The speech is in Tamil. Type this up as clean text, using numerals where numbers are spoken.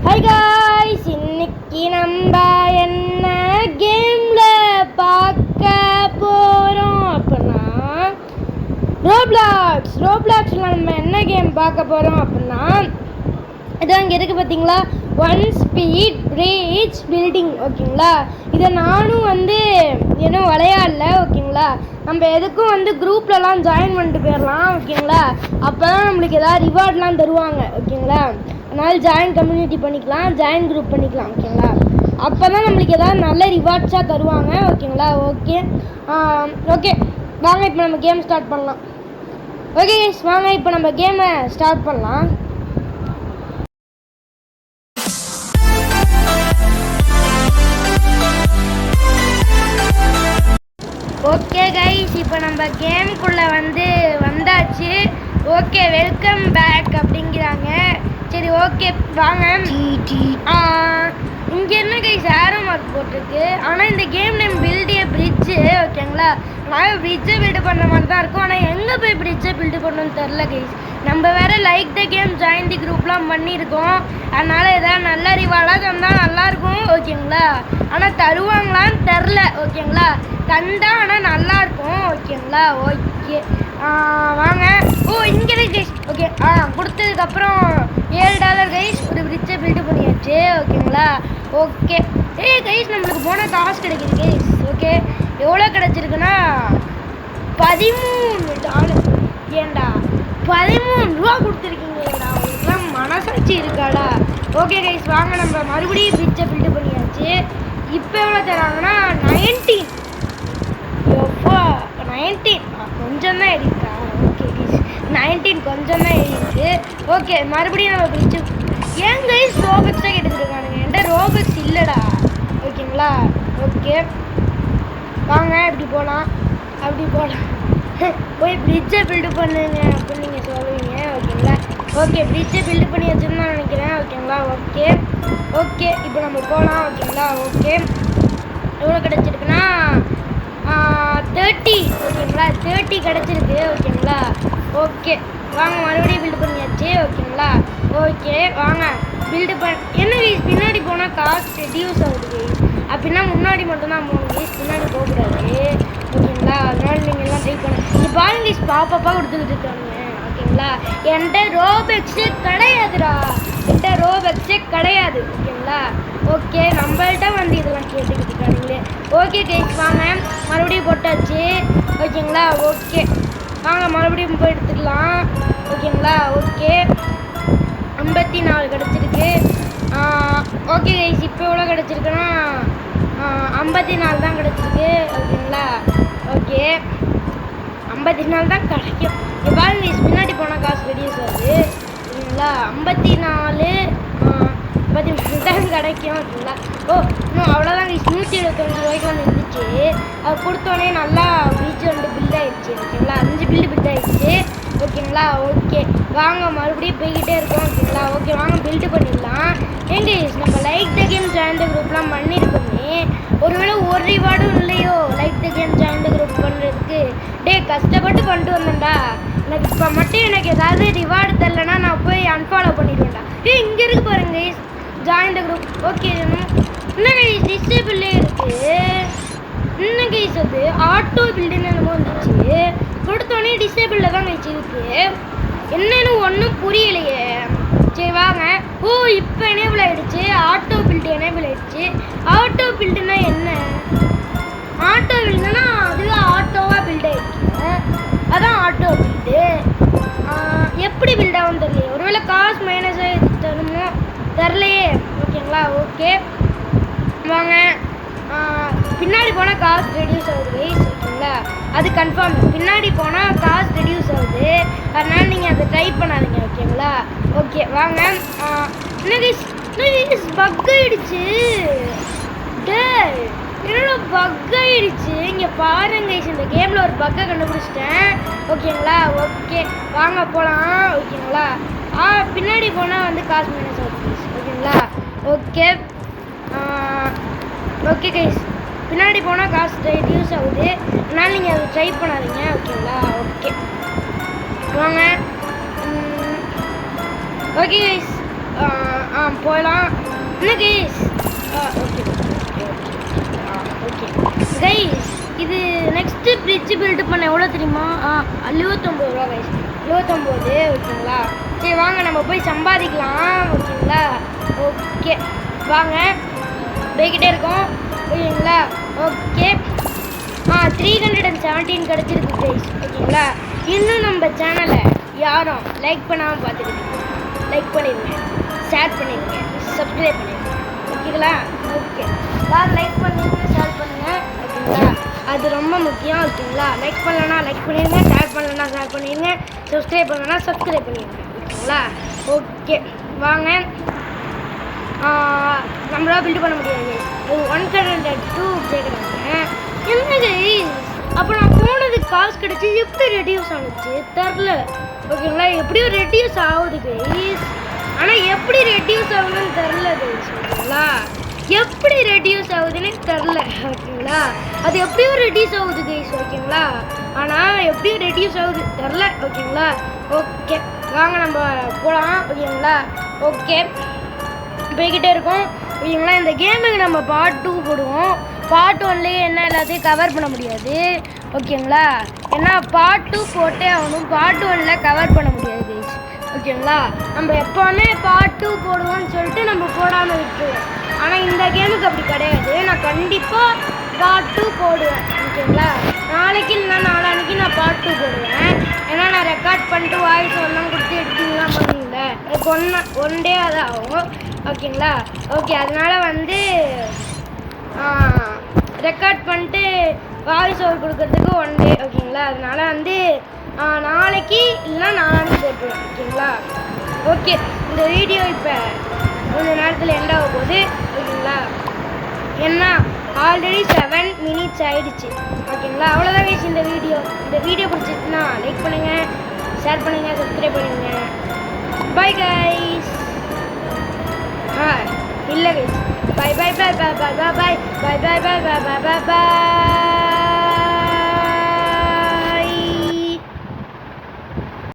ஹாய் காய்ஸ், இன்னைக்கு நம்ம என்ன கேம்ல பார்க்க போறோம் அப்படின்னா ரோப்ளாக்ஸ்ல நம்ம என்ன கேம் பார்க்க போறோம் அப்படின்னா இதான் இங்கே இருக்குது பார்த்தீங்களா, ஒன் ஸ்பீட் பிரிட்ஜ் பில்டிங். ஓகேங்களா, இதை நானும் இன்னும் விளையாடல. ஓகேங்களா, நம்ம எதுக்கும் குரூப்லலாம் ஜாயின் பண்ணிட்டு போயிடலாம். ஓகேங்களா, அப்போ தான் நம்மளுக்கு ஏதாவது ரிவார்ட்லாம் தருவாங்க. ஓகேங்களா, அதனால் ஜாயின் கம்யூனிட்டி பண்ணிக்கலாம், ஜாயின் குரூப் பண்ணிக்கலாம். ஓகேங்களா, அப்போ தான் நம்மளுக்கு ஏதாவது நல்ல ரிவார்ட்ஸாக தருவாங்க. ஓகேங்களா, ஓகே வாங்க இப்போ நம்ம கேம் ஸ்டார்ட் பண்ணலாம். ஓகே கைஸ், வாங்க இப்போ நம்ம கேமை ஸ்டார்ட் பண்ணலாம். ஓகே கைஸ், இப்போ நம்ம கேமுக்குள்ளே வந்தாச்சு. ஓகே, வெல்கம் பேக் அப்படிங்கிறாங்க. சரி, ஓகே வாங்க. இங்கே என்ன கைஸ் ஏரோ மார்க் போட்டிருக்கு, ஆனால் இந்த game name build a bridge. ஓகேங்களா, நான் பிரிட்ஜை பில்டு பண்ணுற மாதிரி தான் இருக்கும், ஆனால் எங்கே போய் பிரிட்ஜை பில்டு பண்ணணும்னு தெரில கைஸ். நம்ம வேறு like the game join the குரூப்லாம் பண்ணியிருக்கோம், அதனால் எதாவது நல்ல ரிவார்டாக தந்தால் நல்லாயிருக்கும். ஓகேங்களா, ஆனால் தருவாங்களான்னு தெரில. ஓகேங்களா, தந்தா ஆனால் நல்லாயிருக்கும். ஓகேங்களா, ஓகே வாங்க. இங்கே கைஸ். ஓகே, கொடுத்ததுக்கப்புறம் $7 கைஸ் ஒரு பிரிட்ஜை பில்டு பண்ணியாச்சு. ஓகேங்களா, ஓகே. கைஸ், நம்மளுக்கு போனால் காசு கிடைக்கிது கைஸ். ஓகே, எவ்வளோ கிடச்சிருக்குன்னா $13. ஏண்டா 13 ரூபா கொடுத்துருக்கீங்கடா, உங்களுக்குலாம் மனசாட்சி இருக்காடா? ஓகே கைஸ், வாங்க நம்ம மறுபடியும் பிரிட்ஜை பில்டு பண்ணியாச்சு. இப்போ எவ்வளோ தராங்கன்னா 19 கொஞ்சம் தான் இருக்கா? ஓகே கைஸ், 19 கொஞ்சம் தான் இருக்கு. ஓகே, மறுபடியும் நம்ம பிரிட்ஜு. ஏன் கைஸ் ரோபக்ஸாக கேட்டுக்கிட்டு இருக்கானுங்க? என்கிட்ட ரோபக்ஸ் இல்லைடா. ஓகேங்களா, ஓகே வாங்க இப்படி போகலாம். போய் பிரிட்ஜை பில்டு பண்ணுங்க அப்படின்னு நீங்கள் சொல்லுவீங்க. ஓகேங்களா, ஓகே பிரிட்ஜை பில்டு பண்ணி வச்சுன்னு தான் நினைக்கிறேன். ஓகேங்களா, ஓகே இப்போ நம்ம போகலாம். ஓகேங்களா, ஓகே எவ்வளோ கிடச்சிருக்குன்னா 30. ஓகேங்களா, 30 கிடச்சிருக்கு. ஓகேங்களா, ஓகே வாங்க மறுபடியும் பில்டு பண்ணியாச்சு. ஓகேங்களா, ஓகே வாங்க பில்டு என்ன கைஸ், பின்னாடி போனால் காசு ரெடியூஸ் ஆகுது கைஸ். அப்படின்னா முன்னாடி மட்டும்தான் போகணும் கைஸ், பின்னாடி போகக்கூடாது. ஓகேங்களா, அதனால நீங்கள் எல்லாம் ட்ரை பண்ணுங்க. இது பாருங்க கைஸ், பாப்பாப்பாக கொடுத்துக்கிட்டு இருக்காங்க. ஓகேங்களா, என்கிட்ட ரோபக்ஸே கிடையாதுடா, கிடையாது. ஓகேங்களா, ஓகே நம்மள்ட்ட இதெல்லாம் கேட்டுக்கிட்டு இருக்கானுங்களே. ஓகே கைஸ், வாங்க மறுபடியும் போட்டாச்சு. ஓகேங்களா, ஓகே வாங்க மறுபடியும் போய் எடுத்துக்கலாம். ஓகேங்களா, ஓகே 54 கிடச்சிருக்கு. ஓகே கைஸ், இப்போ எவ்வளோ கிடச்சிருக்குன்னா 54 தான் கிடச்சிருக்கு. ஓகேங்களா, ஓகே 54 தான் கிடைக்கும். பாருங்க கைஸ், பின்னாடி போனால் காசு ரெடியூஸ் ஆகுது. ஓகேங்களா, 54 தான் கிடைக்கும். ஓகேங்களா, இன்னும் அவ்வளோதான் கைஸ், 175 ரூபாய்க்கு இருந்துச்சு. அது கொடுத்தோடனே நல்லா பிரிட்ஜ் பில்ட் ஆகிடுச்சு. ஓகேங்களா, 5 பில்ட் ஆகிடுச்சு. ஓகேங்களா, ஓகே வாங்க மறுபடியும் போய்கிட்டே இருக்கோம். ஓகேங்களா, ஓகே வாங்க பில்டு பண்ணிடலாம். ஏங்க நம்ம like the game join the குரூப்லாம் பண்ணியிருக்கோமே, ஒருவேளை ஒரு ரிவார்டும் இல்லையோ like the game join the group பண்ணுறதுக்கு? கஷ்டப்பட்டு பண்ணிட்டு வந்தேன்டா, எனக்கு இப்போ மட்டும் எனக்கு ஏதாவது ரிவார்டு தரலன்னா நான் போய் அன்ஃபாலோ பண்ணிடுவேன்டா. இங்கே இருக்கு பாருங்க ஜாயின் த குரூப். ஓகே, என்ன கைஸ் டிசேபிளே இருக்குது. என்ன கைஸ் அது ஆட்டோ பில்டுன்னு என்னமோ வந்துச்சு, கொடுத்தோடனே டிசேபிளில் தான் கைஸ் இருக்கு. என்னன்னு ஒன்றும் புரியலையே. சரி வாங்க. இப்போ எனேபிள் ஆகிடுச்சு, ஆட்டோ பில்டு எனேபிள் ஆகிடுச்சு. ஆட்டோ பில்டுனா என்ன? ஆட்டோ பில்டுனா அதுதான் ஆட்டோவாக பில்ட் ஆகிடுச்சு, அதான் ஆட்டோ பில்டு. எப்படி பில்ட் ஆகும் தெரியல, ஒருவேளை காசு மைனஸ் ஆகி தருமோ தெரிலையே. ஓகேங்களா, ஓகே வாங்க. பின்னாடி போனால் காசு ரெடியூஸ் ஆகுது கைஸ். ஓகேங்களா, அது கன்ஃபார்ம், பின்னாடி போனால் காசு ரெடியூஸ் ஆகுது, அதனால் நீங்கள் அதை ட்ரை பண்ணாதீங்க. ஓகேங்களா, ஓகே வாங்க. என்ன கைஸ் பக் ஆகிடுச்சு, என்னோட பக் ஆகிடுச்சு. இங்கே பாருங்க கைஸ், இந்த கேமில் ஒரு பக்கை கண்டுபிடிச்சிட்டேன். ஓகேங்களா, ஓகே வாங்க போகலாம். ஓகேங்களா, பின்னாடி போனால் காசு மைனஸ் ஆகுது கைஸ். ஓகேங்களா, ஓகே கைஸ், பின்னாடி போனால் காசு ரெடியூஸ் ஆகுது, அதனால் நீங்கள் அதை ட்ரை பண்ணாதீங்க. ஓகேங்களா, ஓகே வாங்க. ஓகே கைஸ், போகலாம். என்ன கைஸ்? ஓகே ஓகே கைஸ், இது நெக்ஸ்ட்டு பிரிட்ஜ் பில்டு பண்ண எவ்வளோ தெரியுமா? 79 ரூபா கைஸ், 79. ஓகேங்களா? சரி வாங்க நம்ம போய் சம்பாதிக்கலாம். ஓகேங்களா? ஓகே வாங்க, போய்கிட்டே இருக்கோம். ஓகேங்களா? ஓகே 317 கிடச்சிருக்கு கைஸ். ஓகேங்களா? இன்னும் நம்ம சேனலை யாரும் லைக் பண்ணாமல் பார்த்துக்கிட்டீங்க, லைக் பண்ணிடுங்க, ஷேர் பண்ணிடுங்க, சப்ஸ்கிரைப் பண்ணிடுங்க. ஓகேங்களா? ஓகே யார் லைக் பண்ணுங்க, ஷேர் பண்ணுங்கள். ஓகேங்களா? அது ரொம்ப முக்கியம். ஓகேங்களா? லைக் பண்ணலன்னா லைக் பண்ணிடுங்க, ஷேர் பண்ணலன்னா ஷேர் பண்ணிடுங்க, சப்ஸ்கிரைப் பண்ணலன்னா சப்ஸ்கிரைப் பண்ணிடுங்க. ஓகேங்களா? ஓகே வாங்க, நம்மளால் பில்டு பண்ண முடியாது. 102 கேட்குறாங்க. என்ன கைஸ்? அப்போ நான் போனதுக்கு காசு கிடச்சி எப்படி ரெடியூஸ் ஆகுச்சு தெரில. ஓகேங்களா? எப்படியும் ரெடியூஸ் ஆகுது கைஸ், ஆனால் எப்படி ரெடியூஸ் ஆகுதுன்னு தெரில கைஸ். ஓகேங்களா? எப்படி ரெடியூஸ் ஆகுதுன்னு தெரில. ஓகேங்களா? அது எப்படியும் ரெடியூஸ் ஆகுது கைஸ். ஓகேங்களா? ஆனால் எப்படியும் ரெடியூஸ் ஆகுது தெரில. ஓகேங்களா? ஓகே வாங்க நம்ம போகலாம். ஓகேங்களா? ஓகே போய்கிட்டே இருக்கோம். ஓகேங்களா? இந்த கேமுக்கு நம்ம பார்ட் 2 போடுவோம். பார்ட் 1லேயே என்ன எல்லாத்தையும் கவர் பண்ண முடியாது. ஓகேங்களா? ஏன்னா பார்ட் 2 போட்டே ஆகணும், பார்ட் 1ல் கவர் பண்ண முடியாது கைஸ். ஓகேங்களா? நம்ம எப்போவுமே பார்ட் 2 போடுவோம்னு சொல்லிட்டு நம்ம போடாமல் விட்டுருவோம். ஆனால் இந்த கேமுக்கு அப்படி கிடையாது, நான் கண்டிப்பாக பார்ட் 2 போடுவேன். ஓகேங்களா? நாளைக்கு இல்லைனா நாளான்னைக்கு நான் பார்ட் 2 போடுவேன். ஏன்னா நான் ரெக்கார்ட் பண்ணிட்டு வாய்ஸ் எல்லாம் கொடுத்து எடிட்டிங்லாம் பண்ணுவீங்க, எனக்கு ஒன் டே அது ஆகும். ஓகேங்களா? ஓகே அதனால் வந்து ரெக்கார்ட் பண்ணிட்டு வாய்ஸ் ஓவர் கொடுக்கறதுக்கு 1 டே. ஓகேங்களா? அதனால் வந்து நாளைக்கு இல்லைனா நாளான்னைக்கு போட்டுருவேன். ஓகேங்களா? ஓகே இந்த வீடியோ இப்போ கொஞ்ச நேரத்தில் எண்ட் ஆக போகுது. ஓகேங்களா? ஏன்னா ஆல்ரெடி 7 minutes ஆகிடுச்சு. ஓகேங்களா? அவ்வளோதான் கைஸ் இந்த வீடியோ பிடிச்சிச்சுன்னா லைக் பண்ணுங்கள், ஷேர் பண்ணுங்கள், சப்ஸ்கிரைப் பண்ணுங்கள். Bye guys. இல்லை guys, bye bye bye bye bye bye bye bye bye bye bye bye bye by.